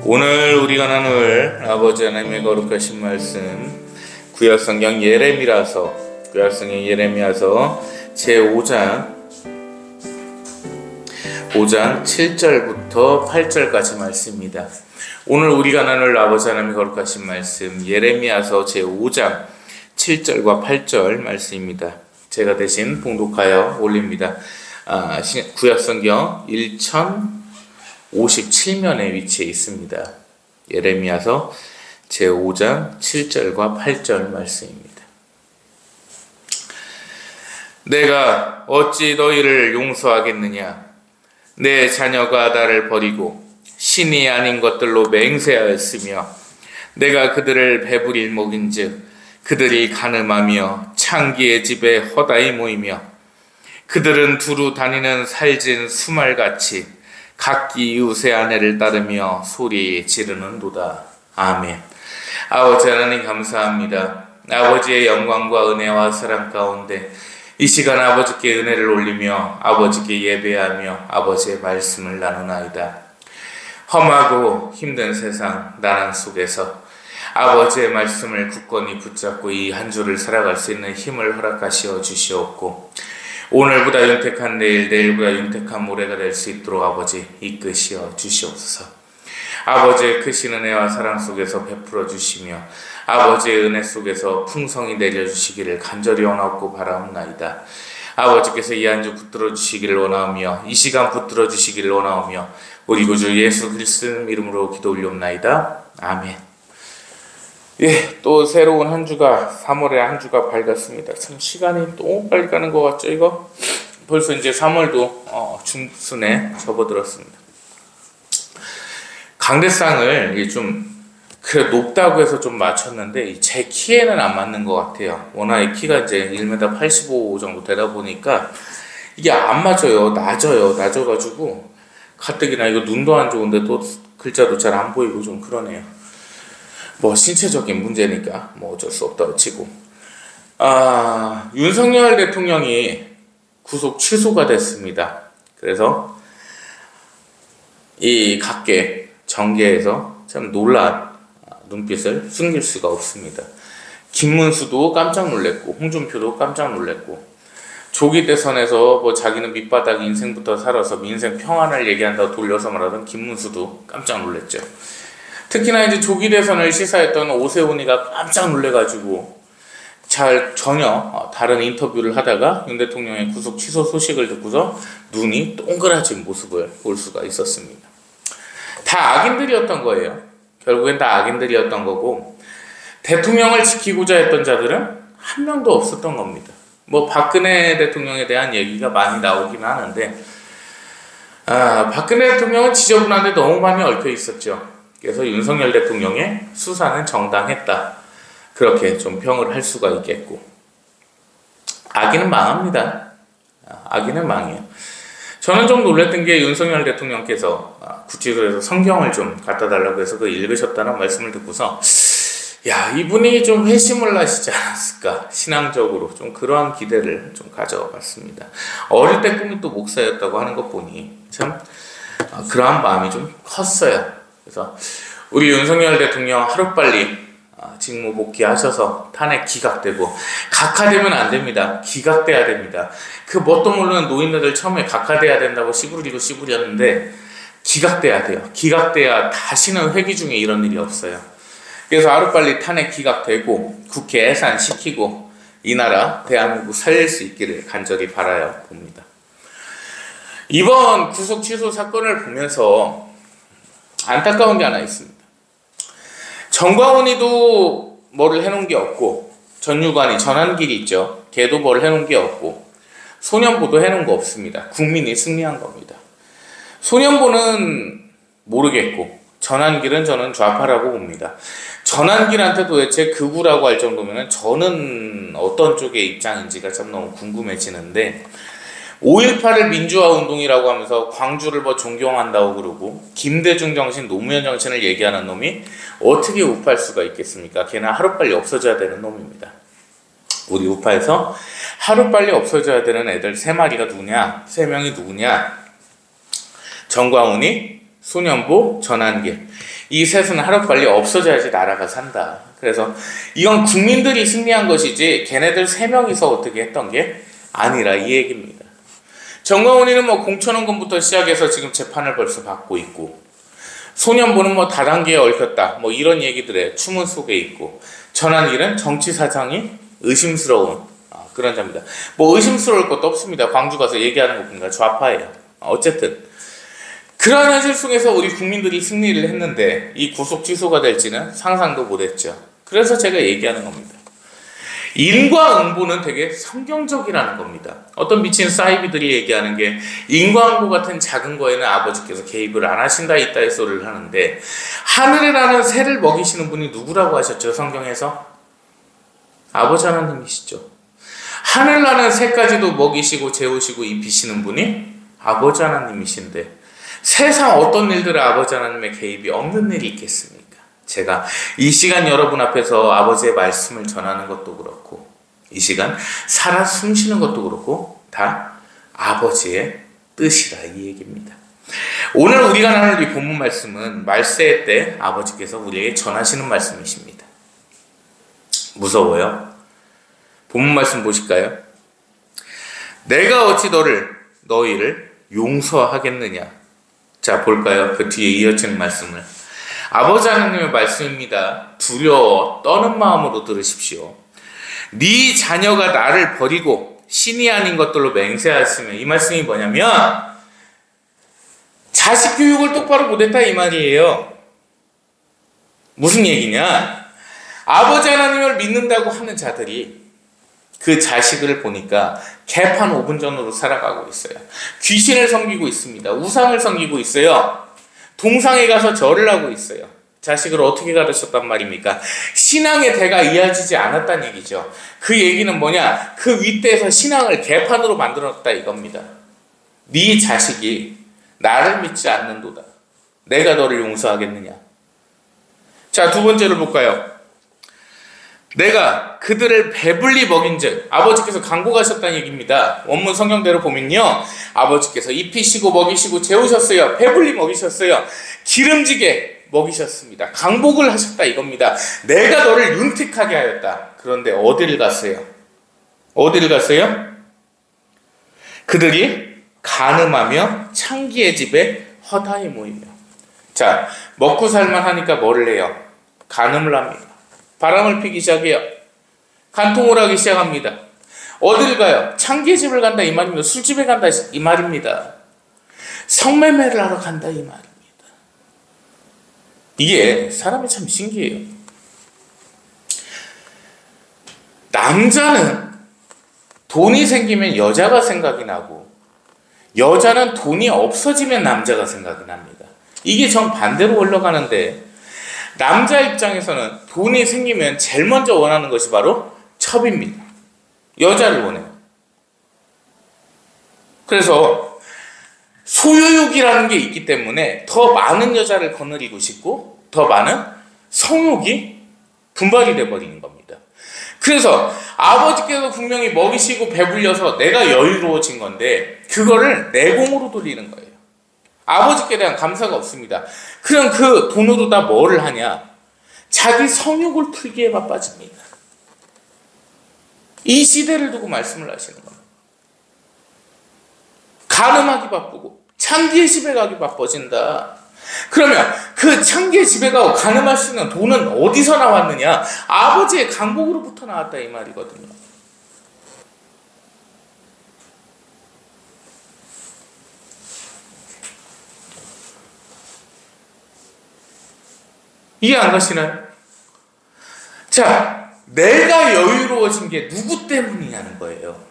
오늘 우리가 나눌 아버지 하나님의 거룩하신 말씀 구약성경 예레미야서 제5장 7절부터 8절까지 말씀입니다. 오늘 우리가 나눌 아버지 하나님의 거룩하신 말씀 예레미야서 제5장 7절과 8절 말씀입니다. 제가 대신 봉독하여 올립니다. 구약성경 1057면에 위치해 있습니다. 예레미야서 제5장 7절과 8절 말씀입니다. 내가 어찌 너희를 용서하겠느냐? 내 자녀가 나를 버리고 신이 아닌 것들로 맹세하였으며 내가 그들을 배부릴 먹인즉 그들이 간음하며 창기의 집에 허다히 모이며 그들은 두루 다니는 살진 수말같이 각기 이웃의 아내를 따르며 소리 지르는도다. 아멘. 아버지 하나님 감사합니다. 아버지의 영광과 은혜와 사랑 가운데 이 시간 아버지께 은혜를 올리며 아버지께 예배하며 아버지의 말씀을 나누나이다. 험하고 힘든 세상 나란 속에서 아버지의 말씀을 굳건히 붙잡고 이 한 주를 살아갈 수 있는 힘을 허락하시어 주시옵고 오늘보다 윤택한 내일, 내일보다 윤택한 모레가 될 수 있도록 아버지 이끄시어 주시옵소서. 아버지의 크신 은혜와 사랑 속에서 베풀어 주시며 아버지의 은혜 속에서 풍성히 내려주시기를 간절히 원하고 바라옵나이다. 아버지께서 이 한 주 붙들어 주시기를 원하오며 이 시간 붙들어 주시기를 원하오며 우리 구주 예수 그리스도 이름으로 기도 올리옵나이다. 아멘. 또 새로운 한 주가 3월의 한 주가 밝았습니다. 참 시간이 또 빨리 가는 것 같죠? 이거 벌써 이제 3월도 중순에 접어들었습니다. 강대상을 좀 그래 높다고 해서 좀 맞췄는데 제 키에는 안 맞는 것 같아요. 워낙 키가 이제 1m 85 정도 되다 보니까 이게 안 맞아요. 낮아가지고 가뜩이나 이거 눈도 안 좋은데 또 글자도 잘 안 보이고 좀 그러네요. 신체적인 문제니까 어쩔 수 없다고 치고 윤석열 대통령이 구속 취소가 됐습니다. 그래서 이 각계 정계에서 참 놀란 눈빛을 숨길 수가 없습니다. 김문수도 깜짝 놀랐고 홍준표도 깜짝 놀랐고 조기 대선에서 자기는 밑바닥 인생부터 살아서 민생 평안을 얘기한다고 돌려서 말하던 김문수도 깜짝 놀랐죠. 특히나 이제 조기 대선을 시사했던 오세훈이가 깜짝 놀래가지고 전혀 다른 인터뷰를 하다가 윤 대통령의 구속 취소 소식을 듣고서 눈이 동그라진 모습을 볼 수가 있었습니다. 다 악인들이었던 거예요. 결국엔 다 악인들이었던 거고 대통령을 지키고자 했던 자들은 한 명도 없었던 겁니다. 박근혜 대통령에 대한 얘기가 많이 나오긴 하는데 박근혜 대통령은 지저분한데 너무 많이 얽혀 있었죠. 그래서 윤석열 대통령의 수사는 정당했다. 그렇게 좀 평을 할 수가 있겠고 악인은 망합니다. 악인은 망해요. 저는 좀 놀랐던 게 윤석열 대통령께서 구치소에서 성경을 좀 갖다 달라고 해서 그거 읽으셨다는 말씀을 듣고서 이분이 좀 회심을 하시지 않았을까 신앙적으로 좀 그러한 기대를 좀 가져봤습니다. 어릴 때 꿈이 또 목사였다고 하는 것 보니 참 그러한 마음이 좀 컸어요. 그래서 우리 윤석열 대통령 하루빨리 직무 복귀하셔서 탄핵 기각되고 각하되면 안 됩니다. 기각돼야 됩니다. 그 뭣도 모르는 노인네들 처음에 각하돼야 된다고 씨부리었는데 기각돼야 돼요. 기각돼야 다시는 회기 중에 이런 일이 없어요. 그래서 하루빨리 탄핵 기각되고 국회 해산시키고 이 나라 대한민국 살릴 수 있기를 간절히 바라요 봅니다. 이번 구속 취소 사건을 보면서 안타까운 게 하나 있습니다. 정광훈이도 뭐를 해놓은 게 없고 전유관이 전한길이 있죠. 걔도 뭘 해놓은 게 없고 소년보도 해놓은 거 없습니다. 국민이 승리한 겁니다. 소년보는 모르겠고 전한길은 저는 좌파라고 봅니다. 전한길한테 도대체 극우라고 할 정도면 저는 어떤 쪽의 입장인지가 참 너무 궁금해지는데 5.18을 민주화 운동이라고 하면서 광주를 존경한다고 그러고 김대중 정신, 노무현 정신을 얘기하는 놈이 어떻게 우파일 수가 있겠습니까? 걔는 하루빨리 없어져야 되는 놈입니다. 우리 우파에서 하루빨리 없어져야 되는 애들 3마리가 누구냐? 3명이 누구냐? 정광훈이, 소년보, 전환계. 이 셋은 하루빨리 없어져야지 나라가 산다. 그래서 이건 국민들이 승리한 것이지 걔네들 세 명이서 어떻게 했던 게 아니라 이 얘기입니다. 정광훈이는 뭐 공천원금부터 시작해서 지금 재판을 벌써 받고 있고, 소년보는 뭐 다단계에 얽혔다 뭐 이런 얘기들의 추문 속에 있고, 전환길은 정치 사상이 의심스러운 그런 자입니다. 뭐 의심스러울 것도 없습니다. 광주 가서 얘기하는 거 보니까 좌파예요. 어쨌든 그러한 현실 속에서 우리 국민들이 승리를 했는데 이 구속 취소가 될지는 상상도 못했죠. 그래서 제가 얘기하는 겁니다. 인과응보는 되게 성경적이라는 겁니다. 어떤 미친 사이비들이 얘기하는 게 인과응보 같은 작은 거에는 아버지께서 개입을 안 하신다 있다의 소리를 하는데, 하늘에 나는 새를 먹이시는 분이 누구라고 하셨죠? 성경에서? 아버지 하나님이시죠. 하늘 나는 새까지도 먹이시고 재우시고 입히시는 분이 아버지 하나님이신데 세상 어떤 일들에 아버지 하나님의 개입이 없는 일이 있겠습니까? 제가 이 시간 여러분 앞에서 아버지의 말씀을 전하는 것도 그렇고, 이 시간 살아 숨쉬는 것도 그렇고 다 아버지의 뜻이다 이 얘기입니다. 오늘 우리가 나눌 이 본문 말씀은 말세 때 아버지께서 우리에게 전하시는 말씀이십니다. 무서워요? 본문 말씀 보실까요? 내가 어찌 너희를 용서하겠느냐. 자, 볼까요? 그 뒤에 이어지는 말씀을. 아버지 하나님의 말씀입니다. 두려워 떠는 마음으로 들으십시오. 네 자녀가 나를 버리고 신이 아닌 것들로 맹세하였으면, 이 말씀이 뭐냐면 자식 교육을 똑바로 못했다 이 말이에요. 무슨 얘기냐? 아버지 하나님을 믿는다고 하는 자들이 그 자식을 보니까 개판 5분 전으로 살아가고 있어요. 귀신을 섬기고 있습니다. 우상을 섬기고 있어요. 동상에 가서 절을 하고 있어요. 자식을 어떻게 가르쳤단 말입니까? 신앙의 대가 이어지지 않았다는 얘기죠. 그 얘기는 뭐냐? 그 윗대에서 신앙을 개판으로 만들었다 이겁니다. 네 자식이 나를 믿지 않는도다. 내가 너를 용서하겠느냐? 자, 두 번째로 볼까요? 내가 그들을 배불리 먹인즉, 아버지께서 강구하셨다는 얘기입니다. 원문 성경대로 보면요, 아버지께서 입히시고 먹이시고 재우셨어요. 배불리 먹이셨어요. 기름지게 먹이셨습니다. 강복을 하셨다 이겁니다. 내가 너를 윤택하게 하였다. 그런데 어디를 갔어요? 어디를 갔어요? 그들이 간음하며 창기의 집에 허다히 모이며. 자, 먹고 살만 하니까 뭐를 해요? 간음을 합니다. 바람을 피기 시작해요. 간통을 하기 시작합니다. 어딜 가요? 창기의 집을 간다 이 말입니다. 술집에 간다 이 말입니다. 성매매를 하러 간다 이 말입니다. 이게 사람이 참 신기해요. 남자는 돈이 생기면 여자가 생각이 나고, 여자는 돈이 없어지면 남자가 생각이 납니다. 이게 정반대로 흘러가는데, 남자 입장에서는 돈이 생기면 제일 먼저 원하는 것이 바로 첩입니다. 여자를 원해요. 그래서 소유욕이라는 게 있기 때문에 더 많은 여자를 거느리고 싶고 더 많은 성욕이 분발이 돼버리는 겁니다. 그래서 아버지께서 분명히 먹이시고 배불려서 내가 여유로워진 건데 그거를 내공으로 돌리는 거예요. 아버지께 대한 감사가 없습니다. 그럼 그 돈으로 다 뭐를 하냐? 자기 성욕을 풀기에 바빠집니다. 이 시대를 두고 말씀을 하시는 겁니다. 간음하기 바쁘고 창기의 집에 가기 바빠진다. 그러면 그 창기의 집에 가고 간음할 수 있는 돈은 어디서 나왔느냐? 아버지의 강복으로부터 나왔다 이 말이거든요. 이해 안 가시나요? 자, 내가 여유로워진 게 누구 때문이냐는 거예요.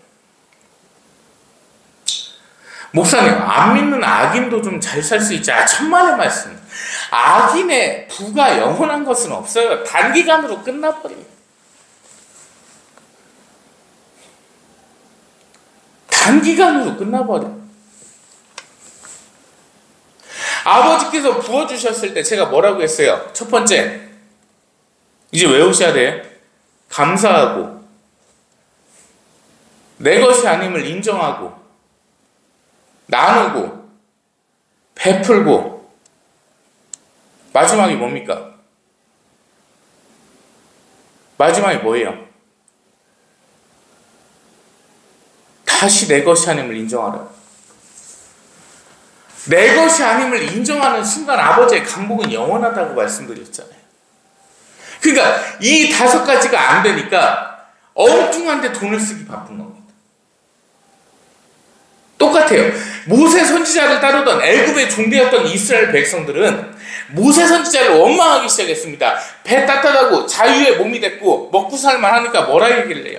목사님, 안 믿는 악인도 좀 잘 살 수 있지. 천만의 말씀. 악인의 부가 영원한 것은 없어요. 단기간으로 끝나버려요. 단기간으로 끝나버려요. 아버지께서 부어주셨을 때 제가 뭐라고 했어요? 첫 번째, 이제 외우셔야 돼. 감사하고 내 것이 아님을 인정하고 나누고 베풀고 마지막이 뭡니까? 마지막이 뭐예요? 다시 내 것이 아님을 인정하라. 내 것이 아님을 인정하는 순간 아버지의 강복은 영원하다고 말씀드렸잖아요. 그러니까 이 5가지가 안 되니까 엉뚱한데 돈을 쓰기 바쁜 겁니다. 똑같아요. 모세 선지자를 따르던 애굽의 종되었던 이스라엘 백성들은 모세 선지자를 원망하기 시작했습니다. 배 따뜻하고 자유의 몸이 됐고 먹고 살만 하니까 뭐라 얘기를 해요?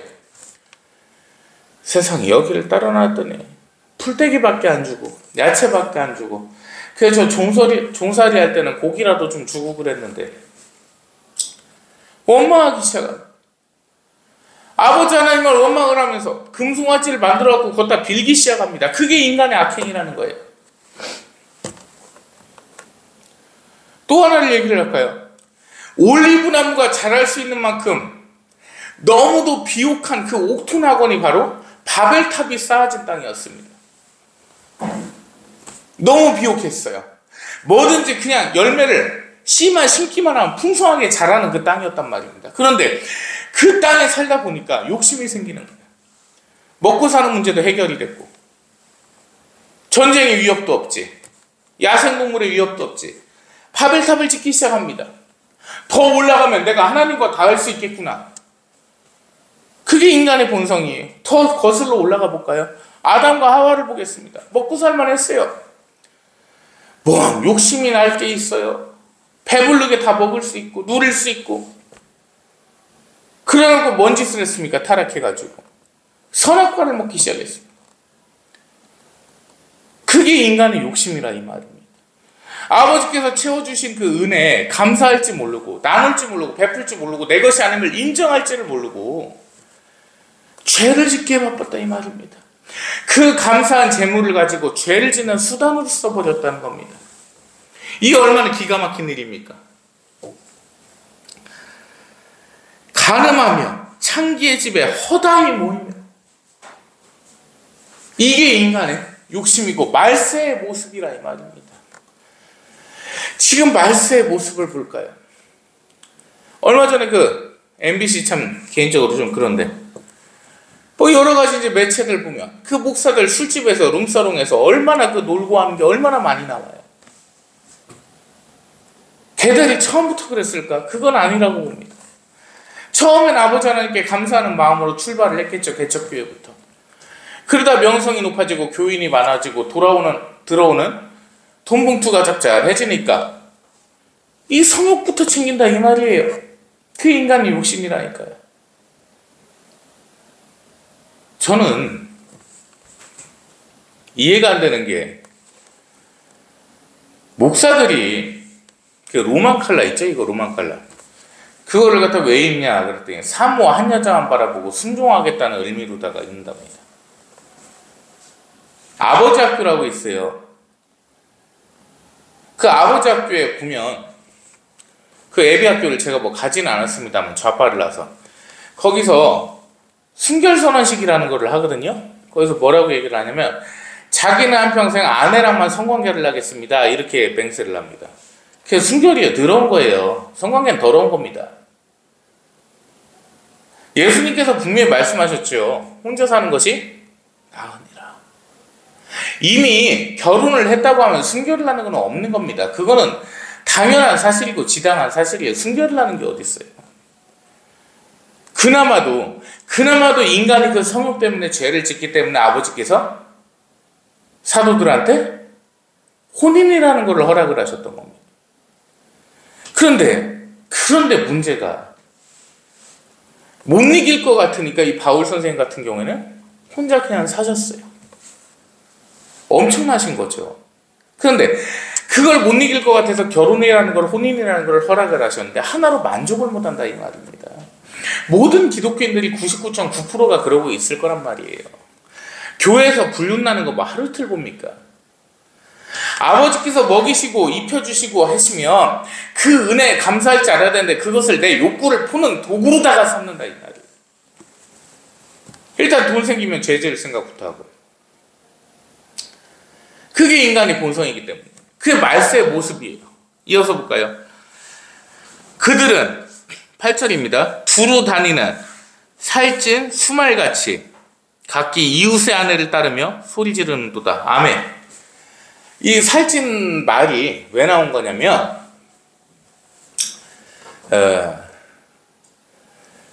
세상에 여기를 따라 나왔더니 풀떼기밖에 안 주고 야채밖에 안 주고, 그래서 저 종살이 할 때는 고기라도 좀 주고 그랬는데 원망하기 시작합니다. 아버지 하나님을 원망을 하면서 금송아지를 만들어갖고 걷다 빌기 시작합니다. 그게 인간의 악행이라는 거예요. 또 하나를 얘기를 할까요? 올리브나무가 자랄 수 있는 만큼 너무도 비옥한 그 옥토나건이 바로 바벨탑이 쌓아진 땅이었습니다. 너무 비옥했어요. 뭐든지 그냥 열매를 씨만 심기만 하면 풍성하게 자라는 그 땅이었단 말입니다. 그런데 그 땅에 살다 보니까 욕심이 생기는 거예요. 먹고 사는 문제도 해결이 됐고, 전쟁의 위협도 없지, 야생동물의 위협도 없지. 바벨탑을 짓기 시작합니다. 더 올라가면 내가 하나님과 닿을 수 있겠구나. 그게 인간의 본성이에요. 더 거슬러 올라가 볼까요? 아담과 하와를 보겠습니다. 먹고 살만 했어요. 뭐 욕심이 날 게 있어요. 배부르게 다 먹을 수 있고 누릴 수 있고. 그래갖고 뭔 짓을 했습니까? 타락해가지고 선악과를 먹기 시작했습니다. 그게 인간의 욕심이라 이 말입니다. 아버지께서 채워주신 그 은혜에 감사할지 모르고 나눌지 모르고 베풀지 모르고 내 것이 아님을 인정할지를 모르고 죄를 짓기에 바빴다 이 말입니다. 그 감사한 재물을 가지고 죄를 짓는 수단으로 써버렸다는 겁니다. 이게 얼마나 기가 막힌 일입니까? 가늠하며 창기의 집에 허다히 모이며, 이게 인간의 욕심이고 말세의 모습이라 이 말입니다. 지금 말세의 모습을 볼까요? 얼마 전에 그 MBC 참 개인적으로 좀 그런데 뭐 여러 가지 이제 매체들 보면 그 목사들 술집에서 룸사롱에서 얼마나 그 놀고 하는 게 얼마나 많이 나와요. 걔들이 처음부터 그랬을까? 그건 아니라고 봅니다. 처음엔 아버지 하나님께 감사하는 마음으로 출발을 했겠죠. 개척교회부터. 그러다 명성이 높아지고 교인이 많아지고 들어오는 돈 봉투가 짭짤해지니까 이 성욕부터 챙긴다 이 말이에요. 그 인간의 욕심이라니까요. 저는 이해가 안 되는 게, 목사들이 그 로만 칼라 있죠? 이거 로만 칼라. 그거를 갖다 왜 입냐 그랬더니 사모 한 여자만 바라보고 순종하겠다는 의미로다가 입는답니다. 아버지 학교라고 있어요. 그 아버지 학교에 보면 그 예비 학교를 제가 뭐 가지는 않았습니다만 좌파를 나서 거기서 순결선언식이라는 거를 하거든요. 거기서 뭐라고 얘기를 하냐면 자기는 한평생 아내랑만 성관계를 하겠습니다. 이렇게 맹세를 합니다. 그게 순결이에요. 더러운 거예요. 성관계는 더러운 겁니다. 예수님께서 분명히 말씀하셨죠. 혼자 사는 것이 나으니라. 이미 결혼을 했다고 하면 순결을 하는 건 없는 겁니다. 그거는 당연한 사실이고 지당한 사실이에요. 순결을 하는 게 어디 있어요. 그나마도 인간이 그 성욕 때문에 죄를 짓기 때문에 아버지께서 사도들한테 혼인이라는 것을 허락을 하셨던 겁니다. 그런데 문제가 못 이길 것 같으니까 이 바울 선생님 같은 경우에는 혼자 그냥 사셨어요. 엄청나신 거죠. 그런데 그걸 못 이길 것 같아서 결혼이라는 걸, 혼인이라는 걸 허락을 하셨는데 하나로 만족을 못한다 이 말입니다. 모든 기독교인들이 99.9%가 그러고 있을 거란 말이에요. 교회에서 불륜나는 거 뭐 하루 이틀 봅니까? 아버지께서 먹이시고 입혀주시고 하시면 그 은혜에 감사할 줄 알아야 되는데 그것을 내 욕구를 푸는 도구로다가 삼는다 이 말이에요. 일단 돈 생기면 죄질 생각부터 하고, 그게 인간의 본성이기 때문에 그게 말세의 모습이에요. 이어서 볼까요? 그들은 8절입니다. 두루 다니는 살찐 수말같이 각기 이웃의 아내를 따르며 소리 지르는도다. 아멘. 이 살찐 말이 왜 나온 거냐면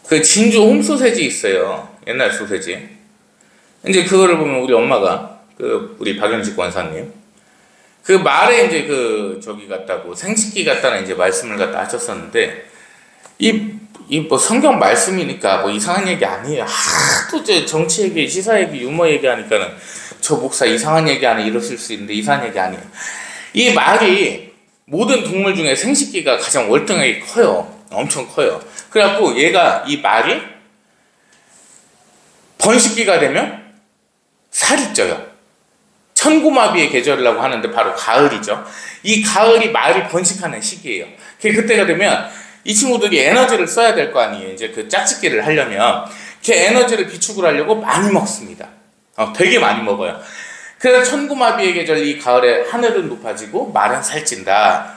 그 진주 홈소세지 있어요. 옛날 소세지. 이제 그거를 보면 우리 엄마가 우리 박영식 권사님 그 말에 이제 저기 같다고 생식기 같다는 이제 말씀을 갖다 하셨었는데 이 뭐 성경 말씀이니까 뭐 이상한 얘기 아니에요. 하도 이제 정치 얘기, 시사 얘기, 유머 얘기하니까는 저 목사 이상한 얘기 하네 이러실 수 있는데 이상한 얘기 아니에요. 이 말이 모든 동물 중에 생식기가 가장 월등하게 커요. 엄청 커요. 그래갖고 얘가 이 말이 번식기가 되면 살이 쪄요. 천고마비의 계절이라고 하는데 바로 가을이죠. 이 가을이 말이 번식하는 시기예요. 그때가 되면 이 친구들이 에너지를 써야 될 거 아니에요. 이제 그 짝짓기를 하려면 그 에너지를 비축을 하려고 많이 먹습니다. 되게 많이 먹어요. 그래서 천고마비의 계절 이 가을에 하늘은 높아지고 말은 살찐다.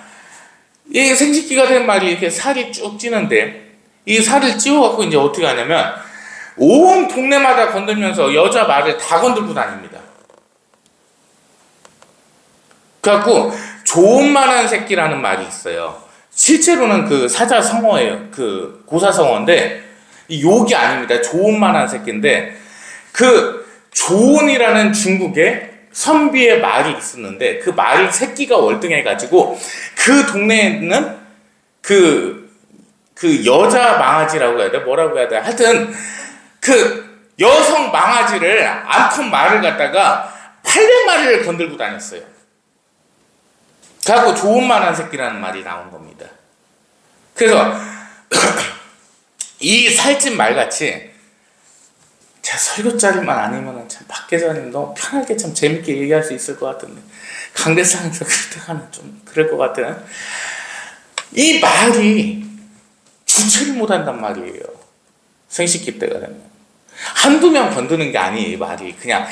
이 생식기가 된 말이 이렇게 살이 쭉 찌는데 이 살을 찌워갖고 이제 어떻게 하냐면 온 동네마다 건들면서 여자 말을 다 건들고 다닙니다. 그래갖고 좋은만한 새끼라는 말이 있어요. 실제로는 그 사자성어예요. 그 고사성어인데 욕이 아닙니다. 좋은만한 새끼인데 그 조은이라는 중국의 선비의 말이 있었는데 그 말이 새끼가 월등해가지고 그 동네에는 그 여자 망아지라고 해야 돼? 뭐라고 해야 돼? 하여튼 그 여성 망아지를 암컷 말을 갖다가 800마리를 건들고 다녔어요. 그리고 좋은만한 새끼라는 말이 나온 겁니다. 그래서 이 살찐 말같이 제가 설교자리만 아니면 참 밖에서 아니면 너무 편하게 참 재밌게 얘기할 수 있을 것 같은데 강대상에서 그때가는 좀 그럴 것 같은 이 말이 주체를 못한단 말이에요. 생식기 때가 되면 한두 명 건드는 게 아니에요. 이 말이 그냥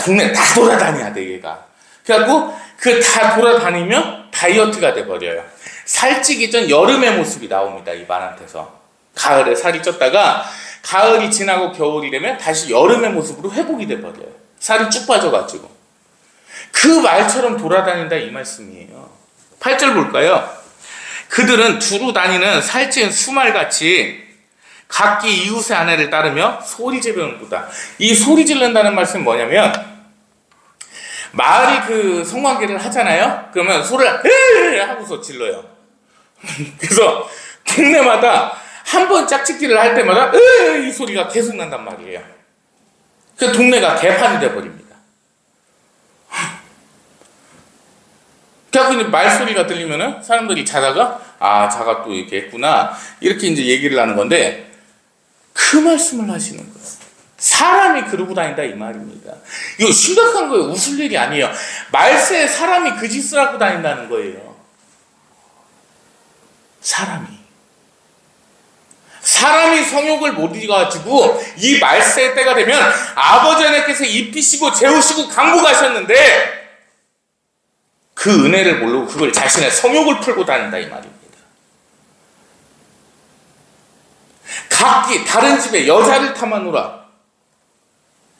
동네 다 돌아다녀야 돼 얘가. 그래갖고 다 돌아다니면 다이어트가 돼버려요. 살찌기 전 여름의 모습이 나옵니다. 이 말한테서 가을에 살이 쪘다가 가을이 지나고 겨울이 되면 다시 여름의 모습으로 회복이 돼버려요. 살이 쭉 빠져가지고 그 말처럼 돌아다닌다 이 말씀이에요. 8절 볼까요? 그들은 두루 다니는 살찐 수말같이 각기 이웃의 아내를 따르며 소리 지르는도다. 이 소리 지른다는 말씀은 뭐냐면 말이 그 성관계를 하잖아요. 그러면 소리를 하고서 질러요. 그래서 동네마다 한 번 짝짓기를 할 때마다 이 소리가 계속 난단 말이에요. 그 동네가 개판이 돼버립니다. 그래서 말소리가 들리면은 사람들이 자다가 자가 또 이렇게 했구나 이렇게 이제 얘기를 하는 건데 그 말씀을 하시는 거예요. 사람이 그러고 다닌다 이 말입니다. 이거 심각한 거예요. 웃을 일이 아니에요. 말세에 사람이 그 짓을 하고 다닌다는 거예요. 사람이 성욕을 못 이겨가지고 이 말세의 때가 되면 아버지 하나님께서 입히시고 재우시고 강복하셨는데 그 은혜를 모르고 그걸 자신의 성욕을 풀고 다닌다 이 말입니다. 각기 다른 집에 여자를 탐하노라.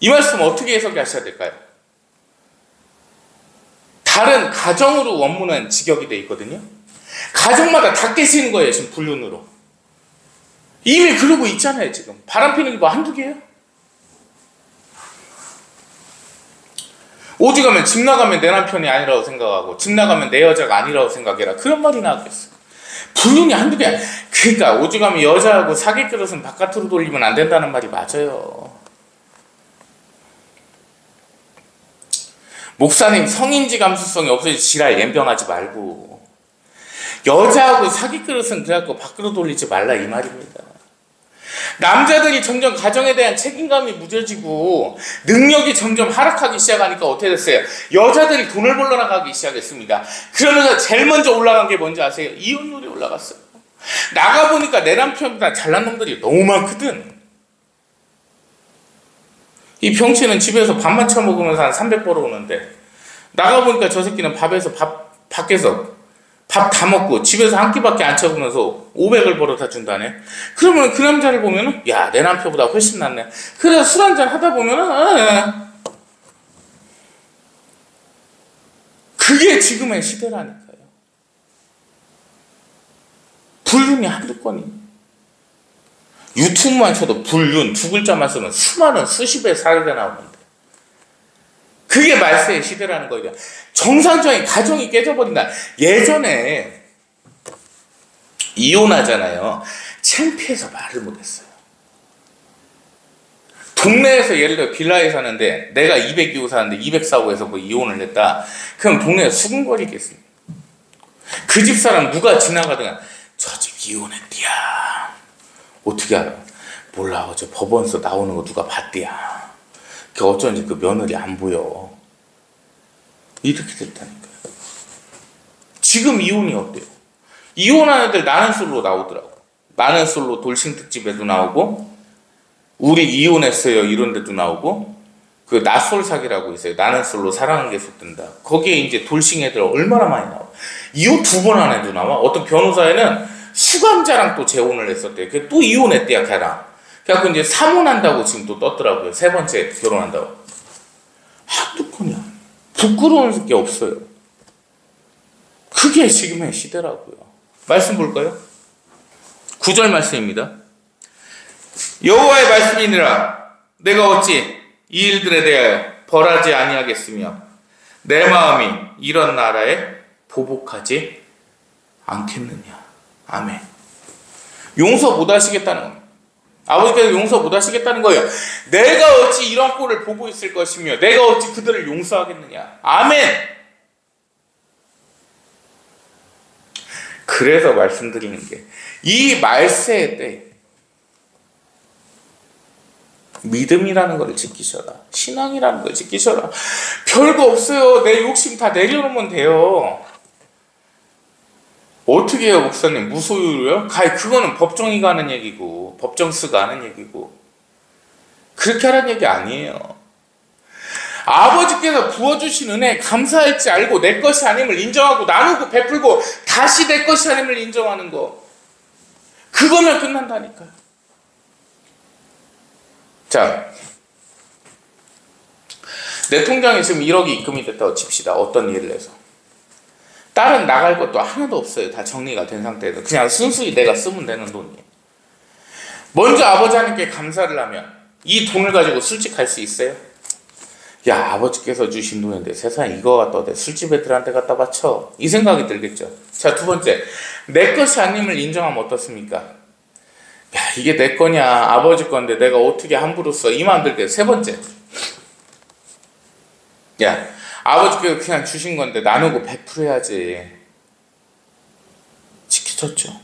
이 말씀 어떻게 해석하셔야 될까요? 다른 가정으로 원문은 직역이 되어 있거든요. 가정마다 다 깨시는 거예요. 지금 불륜으로. 이미 그러고 있잖아요. 지금 바람 피는 게 뭐 한두 개예요? 어디 가면 집 나가면 내 남편이 아니라고 생각하고 집 나가면 내 여자가 아니라고 생각해라. 그런 말이 나왔겠어요. 불륜이 한두 개야. 그러니까 오죽하면 여자하고 사귈 그릇은 바깥으로 돌리면 안 된다는 말이 맞아요. 목사님 성인지 감수성이 없어서 지랄 연병하지 말고 여자하고 사귈 그릇은 그래갖고 밖으로 돌리지 말라 이 말입니다. 남자들이 점점 가정에 대한 책임감이 무뎌지고 능력이 점점 하락하기 시작하니까 어떻게 됐어요? 여자들이 돈을 벌러 나가기 시작했습니다. 그러면서 제일 먼저 올라간 게 뭔지 아세요? 이혼율이 올라갔어요. 나가보니까 내 남편보다 잘난 놈들이 너무 많거든. 이 병치는 집에서 밥만 처먹으면서 한 300 벌어오는데 나가보니까 저 새끼는 밖에서 밥 다 먹고 집에서 한 끼밖에 안 쳐보면서 500을 벌어다 준다네. 그러면 그 남자를 보면은 야, 내 남편보다 훨씬 낫네. 그래서 술 한잔 하다 보면은 그게 지금의 시대라니까요. 불륜이 한두 건이. 유튜브만 쳐도 불륜 두 글자만 쓰면 수많은 수십 배 사례가 나오는데 그게 말세의 시대라는 거예요. 정상적인 가정이 깨져버린다. 예전에 이혼하잖아요. 창피해서 말을 못했어요. 동네에서 예를 들어 빌라에 사는데 내가 200이고 사는데 200 사고 해서 뭐 이혼을 했다. 그럼 동네에 수군거리겠습니다. 그 집사람 누가 지나가다가 저 집 이혼했디야. 어떻게 알아? 몰라. 어제 법원에서 나오는 거 누가 봤디야. 그 어쩐지 그 며느리 안 보여. 이렇게 됐다니까요. 지금 이혼이 어때요? 이혼한 애들 나는 솔로 나오더라고. 나는 솔로 돌싱 특집에도 나오고 우리 이혼했어요 이런 데도 나오고 그 나솔 사기라고 있어요. 나는 솔로 사랑은 계속 든다. 거기에 이제 돌싱 애들 얼마나 많이 나와. 이혼 2번 한 애도 나와. 어떤 변호사에는 수감자랑 또 재혼을 했었대요. 또 이혼했대요, 걔랑. 그래갖고 이제 3혼한다고 지금 또 떴더라고요. 3번째 결혼한다고. 한두 건이야. 부끄러운 게 없어요. 그게 지금의 시대라고요. 말씀 볼까요? 9절 말씀입니다. 여호와의 말씀이니라. 내가 어찌 이 일들에 대하여 벌하지 아니하겠으며 내 마음이 이런 나라에 보복하지 않겠느냐. 아멘. 용서 못 하시겠다는 겁니다. 아버지께서 용서 못 하시겠다는 거예요. 내가 어찌 이런 꼴을 보고 있을 것이며 내가 어찌 그들을 용서하겠느냐. 아멘. 그래서 말씀드리는 게 이 말세의 때 믿음이라는 걸 지키셔라. 신앙이라는 걸 지키셔라. 별거 없어요. 내 욕심 다 내려놓으면 돼요. 어떻게 해요, 목사님? 무소유로요? 그거는 법정이가 하는 얘기고 법정스가 하는 얘기고 그렇게 하라는 얘기 아니에요. 아버지께서 부어주신 은혜에 감사할 줄 알고 내 것이 아님을 인정하고 나누고 베풀고 다시 내 것이 아님을 인정하는 거, 그거면 끝난다니까요. 자, 내 통장에 지금 1억이 입금이 됐다고 칩시다. 어떤 일을 해서 딸은 나갈 것도 하나도 없어요. 다 정리가 된 상태에서 그냥 순수히 내가 쓰면 되는 돈이에요. 먼저 아버지 하나님께 감사를 하면 이 돈을 가지고 술집 갈 수 있어요? 야, 아버지께서 주신 돈인데 세상에 이거 갖다 어디 술집 애들한테 갖다 바쳐? 이 생각이 들겠죠. 자, 두 번째, 내 것이 아님을 인정하면 어떻습니까? 야, 이게 내 거냐, 아버지 건데 내가 어떻게 함부로 써? 이 마음 들게. 세 번째, 야, 아버지께서 그냥 주신 건데 나누고 베풀어야지. 지켜줬죠.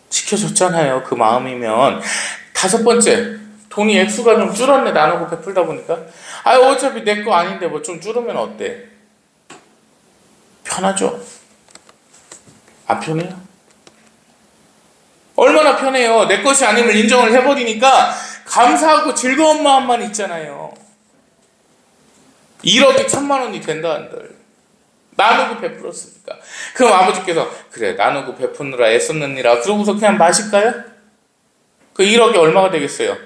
지켜줬잖아요. 그 마음이면. 다섯 번째, 돈이 액수가 좀 줄었네. 나누고 베풀다 보니까. 어차피 내 거 아닌데 뭐 좀 줄으면 어때? 편하죠? 안 편해요? 얼마나 편해요. 내 것이 아님을 인정을 해버리니까 감사하고 즐거운 마음만 있잖아요. 1억이 1000만 원이 된다 한들 나누고 베풀었으니까. 그럼 아버지께서 그래 나누고 베푸느라 애썼느니라 그러고서 그냥 마실까요? 그 1억이 얼마가 되겠어요?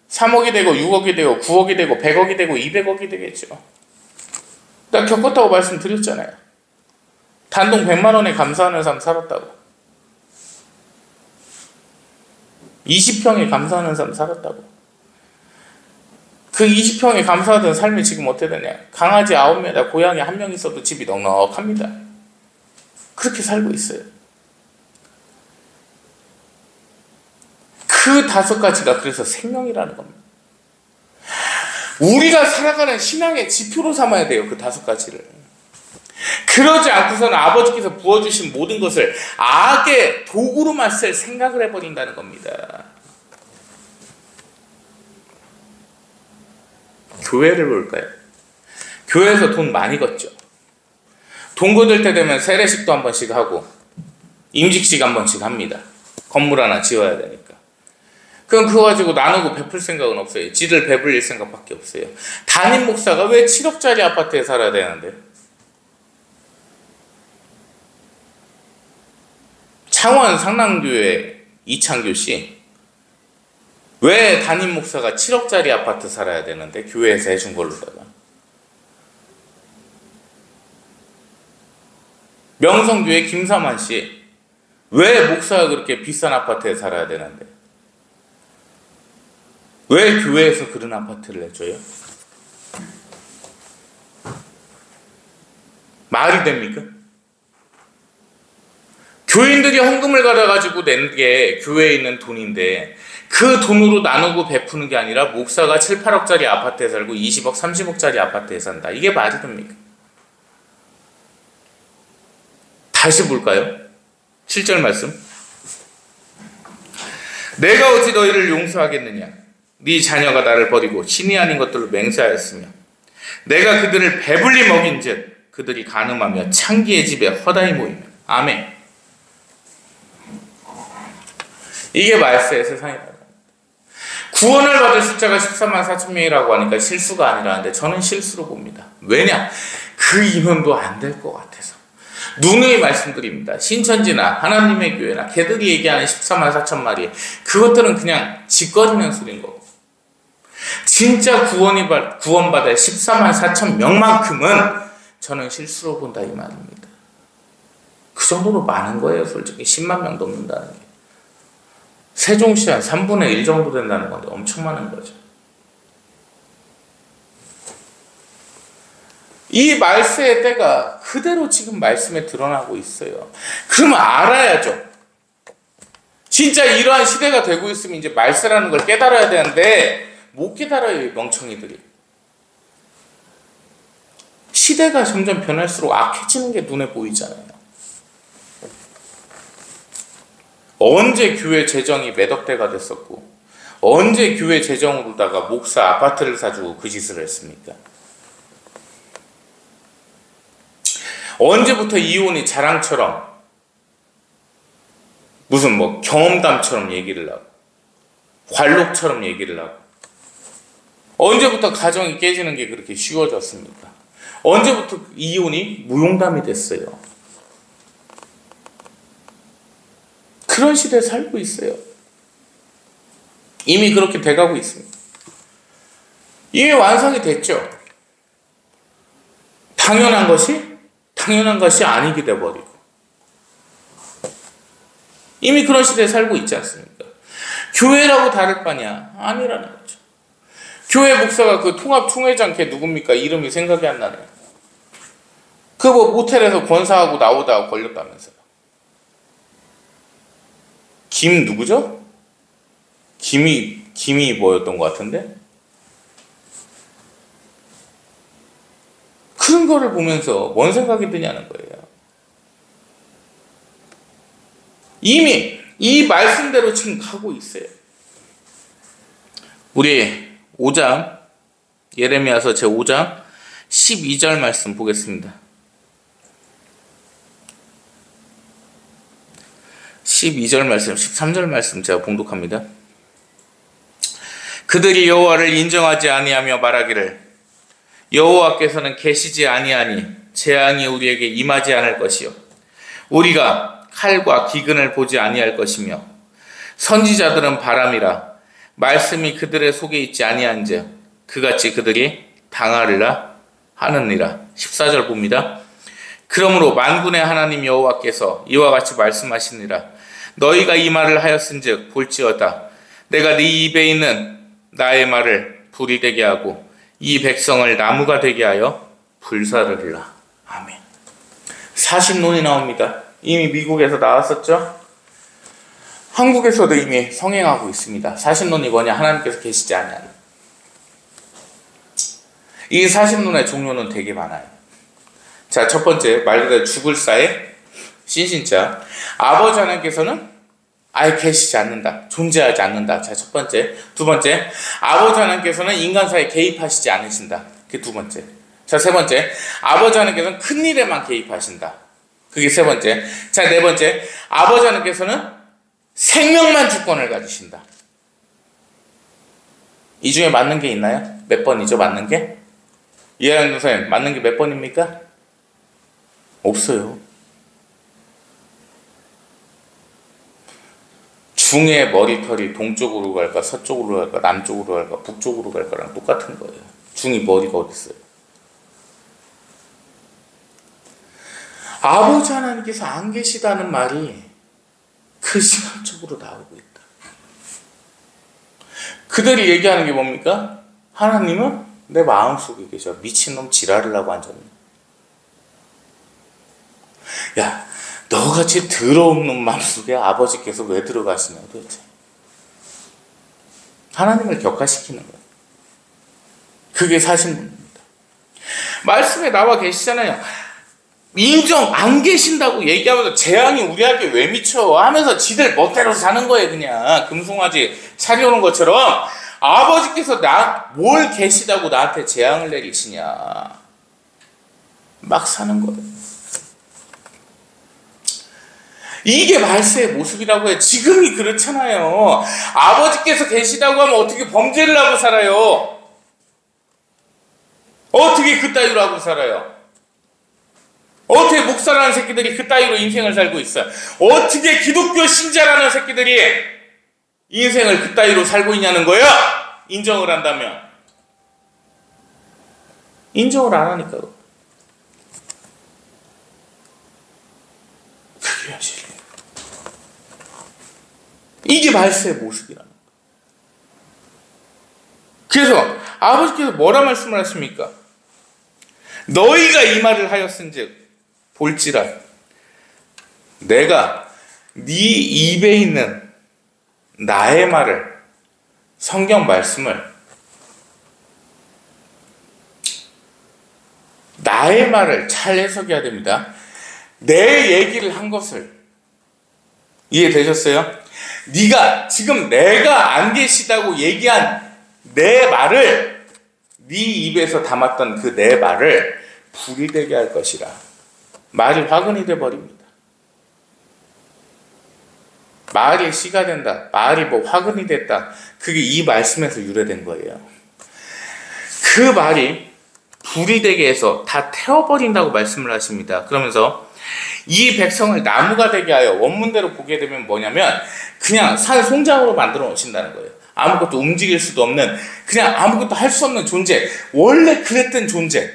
3억이 되고 6억이 되고 9억이 되고 100억이 되고 200억이 되겠죠. 나 겪었다고 말씀드렸잖아요. 단돈 100만 원에 감사하는 삶 살았다고. 20평에 감사하는 삶 살았다고. 그 20평에 감사하던 삶이 지금 어떻게 되냐. 강아지 9마리, 고양이 1명 있어도 집이 넉넉합니다. 그렇게 살고 있어요. 그 5가지가 그래서 생명이라는 겁니다. 우리가 살아가는 신앙의 지표로 삼아야 돼요. 그 5가지를. 그러지 않고서는 아버지께서 부어주신 모든 것을 악의 도구로만 쓸 생각을 해버린다는 겁니다. 교회를 볼까요? 교회에서 돈 많이 걷죠. 돈 거둘 때 되면 세례식도 한 번씩 하고 임직식 한 번씩 합니다. 건물 하나 지어야 되니까. 그럼 그거 가지고 나누고 베풀 생각은 없어요. 지들 배불릴 생각밖에 없어요. 담임 목사가 왜 7억짜리 아파트에 살아야 되는데? 창원 상남교회 이창규 씨, 왜 담임 목사가 7억짜리 아파트 살아야 되는데 교회에서 해준 걸로다가. 명성교회 김사만 씨, 왜 목사가 그렇게 비싼 아파트에 살아야 되는데 왜 교회에서 그런 아파트를 내줘요? 말이 됩니까? 교인들이 헌금을 받아가지고 낸 게 교회에 있는 돈인데 그 돈으로 나누고 베푸는 게 아니라 목사가 7, 8억짜리 아파트에 살고 20억, 30억짜리 아파트에 산다. 이게 말이 됩니까? 다시 볼까요? 7절 말씀. 내가 어찌 너희를 용서하겠느냐? 네 자녀가 나를 버리고 신이 아닌 것들로 맹세하였으며 내가 그들을 배불리 먹인즉 그들이 간음하며 창기의 집에 허다히 모이며. 아멘. 이게 말세의 세상이다. 구원을 받을 숫자가 14만 4천 명이라고 하니까 실수가 아니라는데 저는 실수로 봅니다. 왜냐? 그 인원도 안 될 것 같아서. 누누이 말씀드립니다. 신천지나 하나님의 교회나 걔들이 얘기하는 14만 4천 마리, 그것들은 그냥 짓거리는 소리인 거고, 진짜 구원받을 14만 4천 명만큼은 저는 실수로 본다 이 말입니다. 그 정도로 많은 거예요. 솔직히 10만 명 넘는다는 게. 세종시 한 3분의 1 정도 된다는 건데 엄청 많은 거죠. 이 말세의 때가 그대로 지금 말씀에 드러나고 있어요. 그러면 알아야죠. 진짜 이러한 시대가 되고 있으면 이제 말세라는 걸 깨달아야 되는데 못 깨달아요, 이 멍청이들이. 시대가 점점 변할수록 악해지는 게 눈에 보이잖아요. 언제 교회 재정이 몇 억대가 됐었고 언제 교회 재정으로다가 목사 아파트를 사주고 그 짓을 했습니까? 언제부터 이혼이 자랑처럼 무슨 뭐 경험담처럼 얘기를 하고 관록처럼 얘기를 하고 언제부터 가정이 깨지는 게 그렇게 쉬워졌습니까? 언제부터 이혼이 무용담이 됐어요? 그런 시대에 살고 있어요. 이미 그렇게 돼가고 있습니다. 이미 완성이 됐죠. 당연한 것이 아니게 돼버리고 이미 그런 시대에 살고 있지 않습니까? 교회라고 다를 바냐? 아니라는 거죠. 교회 목사가 그 통합총회장 걔 누굽니까? 이름이 생각이 안 나네요. 그 뭐 모텔에서 권사하고 나오다가 걸렸다면서요. 김 누구죠? 김이 뭐였던 것 같은데? 그런 거를 보면서 뭔 생각이 드냐는 거예요. 이미 이 말씀대로 지금 가고 있어요. 우리 5장 예레미야서 제 5장 12절 말씀 보겠습니다. 12절 말씀, 13절 말씀 제가 봉독합니다. 그들이 여호와를 인정하지 아니하며 말하기를 여호와께서는 계시지 아니하니 재앙이 우리에게 임하지 않을 것이요 우리가 칼과 기근을 보지 아니할 것이며 선지자들은 바람이라 말씀이 그들의 속에 있지 아니한즉 그같이 그들이 당하리라 하느니라. 14절 봅니다. 그러므로 만군의 하나님 여호와께서 이와 같이 말씀하시니라. 너희가 이 말을 하였은즉 볼지어다 내가 네 입에 있는 나의 말을 불이 되게 하고 이 백성을 나무가 되게 하여 불사르리라. 아멘. 사신론이 나옵니다. 이미 미국에서 나왔었죠? 한국에서도 이미 성행하고 있습니다. 사신론이 뭐냐? 하나님께서 계시지 아니하니. 이 사신론의 종류는 되게 많아요. 자, 첫 번째 말 그대로 죽을 사의 신신자. 아버지 하나님께서는 아예 계시지 않는다. 존재하지 않는다. 자, 첫 번째. 두 번째, 아버지 하나님께서는 인간사에 개입하시지 않으신다. 그게 두 번째. 자, 세 번째, 아버지 하나님께서는 큰 일에만 개입하신다. 그게 세 번째. 자, 네 번째, 아버지 하나님께서는 생명만 주권을 가지신다. 이 중에 맞는 게 있나요? 몇 번이죠, 맞는 게? 이하영 선생님, 맞는 게 몇 번입니까? 없어요. 중의 머리털이 동쪽으로 갈까, 서쪽으로 갈까, 남쪽으로 갈까, 북쪽으로 갈까랑 똑같은 거예요. 중이 머리가 어디 있어요? 아버지 하나님께서 안 계시다는 말이 그 시간적으로 나오고 있다. 그들이 얘기하는 게 뭡니까? 하나님은 내 마음속에 계셔. 미친놈 지랄을 하고 앉았네. 야, 너같이 더러운 놈 마음속에 아버지께서 왜 들어가시냐 도대체. 하나님을 격화시키는 거예요. 그게 사실입니다. 말씀에 나와 계시잖아요. 인정 안 계신다고 얘기하면서 재앙이 우리에게 왜 미쳐 하면서 지들 멋대로 사는 거예요. 그냥 금송아지 차려오는 것처럼 아버지께서 뭘 계시다고 나한테 재앙을 내리시냐 막 사는 거예요. 이게 말세의 모습이라고 해요. 지금이 그렇잖아요. 아버지께서 계시다고 하면 어떻게 범죄를 하고 살아요? 어떻게 그따위로 하고 살아요? 어떻게 목사라는 새끼들이 그따위로 인생을 살고 있어요? 어떻게 기독교 신자라는 새끼들이 인생을 그따위로 살고 있냐는 거예요? 인정을 한다면. 인정을 안 하니까요. 그게 현실이에요. 이게 말세의 모습이라는 거예요. 그래서 아버지께서 뭐라 말씀을 하십니까? 너희가 이 말을 하였은즉 볼지라 내가 네 입에 있는 나의 말을, 성경 말씀을, 나의 말을 잘 해석해야 됩니다. 내 얘기를 한 것을 이해되셨어요? 네가 지금 내가 안 계시다고 얘기한 내 말을, 네 입에서 담았던 그 내 말을 불이 되게 할 것이라. 말이 화근이 돼버립니다. 말이 씨가 된다. 말이 뭐 화근이 됐다. 그게 이 말씀에서 유래된 거예요. 그 말이 불이 되게 해서 다 태워버린다고 말씀을 하십니다. 그러면서 이 백성을 나무가 되게 하여, 원문대로 보게 되면 뭐냐면 그냥 산 송장으로 만들어 놓으신다는 거예요. 아무것도 움직일 수도 없는, 그냥 아무것도 할 수 없는 존재, 원래 그랬던 존재,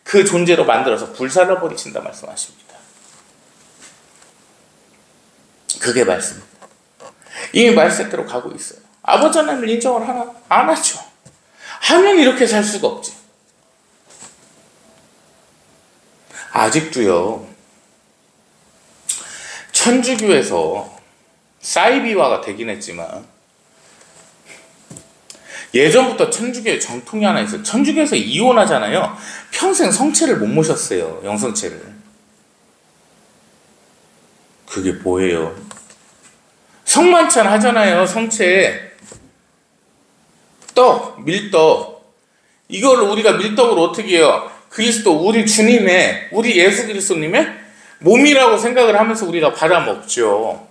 그 존재로 만들어서 불살라 버리신다 말씀하십니다. 그게 말씀입니다. 이미 말씀대로 가고 있어요. 아버지 하나님을 인정을 하나? 안 하죠. 하면 이렇게 살 수가 없지. 아직도요, 천주교에서 사이비화가 되긴 했지만 예전부터 천주교의 정통이 하나 있어요. 천주교에서 이혼하잖아요. 평생 성체를 못 모셨어요. 영성체를. 그게 뭐예요? 성만찬 하잖아요. 성체. 떡, 밀떡. 이걸 우리가 밀떡을 어떻게 해요? 그리스도, 우리 주님의, 우리 예수 그리스도님의 몸이라고 생각을 하면서 우리가 받아먹죠.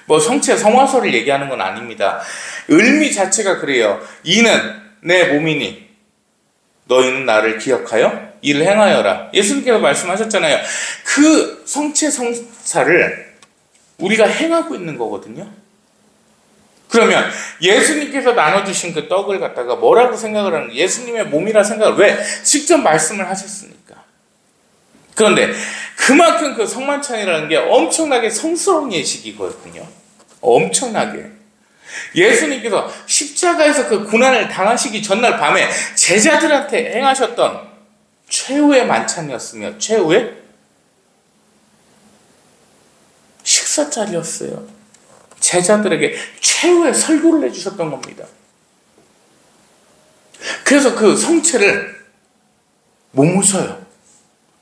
뭐 성체 성화설을 얘기하는 건 아닙니다. 의미 자체가 그래요. 이는 내 몸이니 너희는 나를 기억하여 이를 행하여라. 예수님께서 말씀하셨잖아요. 그 성체 성사를 우리가 행하고 있는 거거든요. 그러면 예수님께서 나눠주신 그 떡을 갖다가 뭐라고 생각을 하는, 예수님의 몸이라 생각을 왜? 직접 말씀을 하셨으니까. 그런데 그만큼 그 성만찬이라는 게 엄청나게 성스러운 예식이거든요. 엄청나게. 예수님께서 십자가에서 그 고난을 당하시기 전날 밤에 제자들한테 행하셨던 최후의 만찬이었으며 최후의 식사자리였어요. 제자들에게 최후의 설교를 해주셨던 겁니다. 그래서 그 성체를 못 모셔요.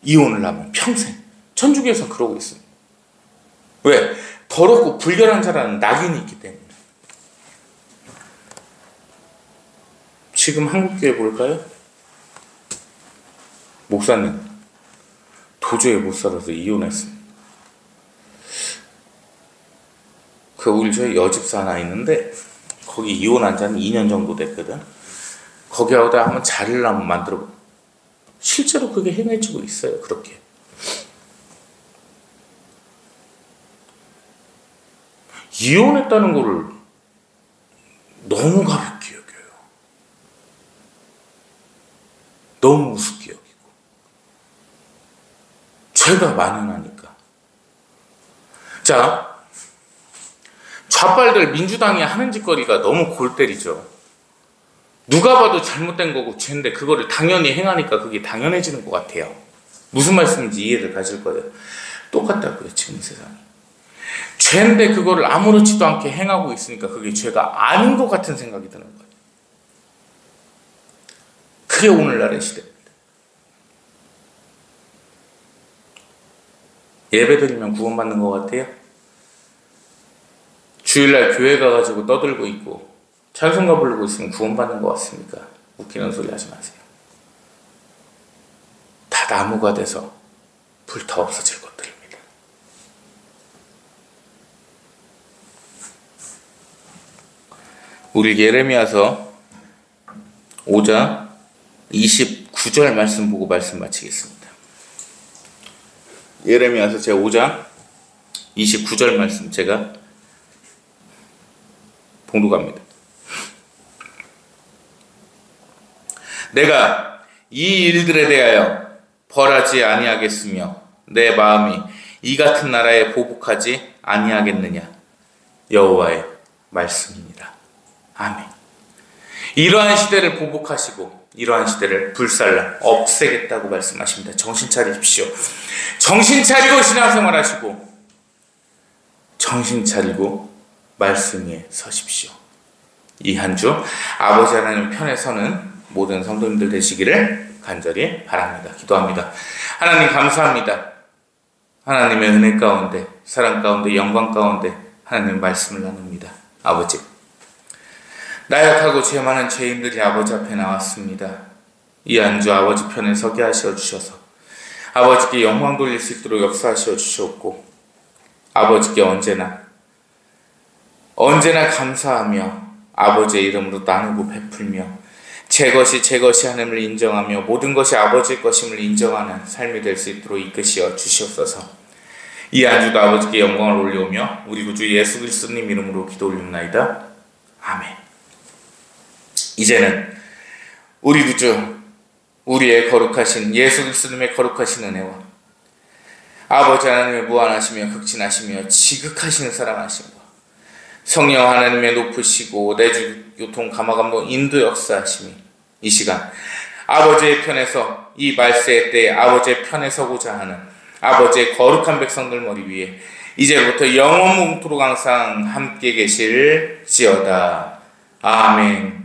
이혼을 하면 평생. 천주교에서 그러고 있습니다. 왜? 더럽고 불결한 자라는 낙인이 있기 때문에. 지금 한국교회 볼까요? 목사님 도저히 못 살아서 이혼했습니다. 우리 저희 여집사 하나 있는데 거기 이혼한 지는 2년 정도 됐거든. 거기하고다 한번 자리를 한번 만들어. 실제로 그게 행해지고 있어요. 그렇게. 이혼했다는 거를 너무 가볍게 여겨요. 너무 우습게 여기고. 죄가 만연하니까. 자, 좌빨들 민주당이 하는 짓거리가 너무 골 때리죠. 누가 봐도 잘못된 거고 죄인데 그거를 당연히 행하니까 그게 당연해지는 것 같아요. 무슨 말씀인지 이해를 가질 거예요. 똑같다고요, 지금 세상이. 죄인데 그거를 아무렇지도 않게 행하고 있으니까 그게 죄가 아닌 것 같은 생각이 드는 거예요. 그게 오늘날의 시대입니다. 예배드리면 구원받는 것 같아요? 주일날 교회 가가지고 떠들고 있고 찬송가 부르고 있으면 구원받는 것 같습니까? 웃기는 소리 하지 마세요. 다 나무가 돼서 불타 없어질 것들입니다. 우리 예레미야서 5장 29절 말씀 보고 말씀 마치겠습니다. 예레미야서 제 5장 29절 말씀 제가 봉독합니다. 내가 이 일들에 대하여 벌하지 아니하겠으며 내 마음이 이 같은 나라에 보복하지 아니하겠느냐. 여호와의 말씀입니다. 아멘. 이러한 시대를 보복하시고 이러한 시대를 불살라 없애겠다고 말씀하십니다. 정신 차리십시오. 정신 차리고 신앙생활 하시고 정신 차리고 말씀 위에 서십시오. 이 한 주 아버지 하나님 편에 서는 모든 성도님들 되시기를 간절히 바랍니다. 기도합니다. 하나님 감사합니다. 하나님의 은혜 가운데 사랑 가운데 영광 가운데 하나님 말씀을 나눕니다. 아버지, 나약하고 죄 많은 죄인들이 아버지 앞에 나왔습니다. 이 한 주 아버지 편에 서게 하시어 주셔서 아버지께 영광 돌릴 수 있도록 역사하시어 주시옵고 아버지께 언제나 감사하며 아버지의 이름으로 나누고 베풀며 제 것이 하나님을 인정하며 모든 것이 아버지의 것임을 인정하는 삶이 될 수 있도록 이끄시어 주시옵소서. 이 한 주도 아버지께 영광을 올려오며 우리 구주 예수 그리스도님 이름으로 기도 올립나이다. 아멘. 이제는 우리 구주 우리의 거룩하신 예수 그리스도님의 거룩하신 은혜와 아버지 하나님의 무한하시며 극진하시며 지극하신 사랑하심과 성령 하나님의 높으시고 내주 교통 감화감동 인도 역사하심이 이 시간 아버지의 편에서 이 말세의 때에 아버지의 편에 서고자 하는 아버지의 거룩한 백성들 머리 위에 이제부터 영원토록 항상 함께 계실지어다. 아멘.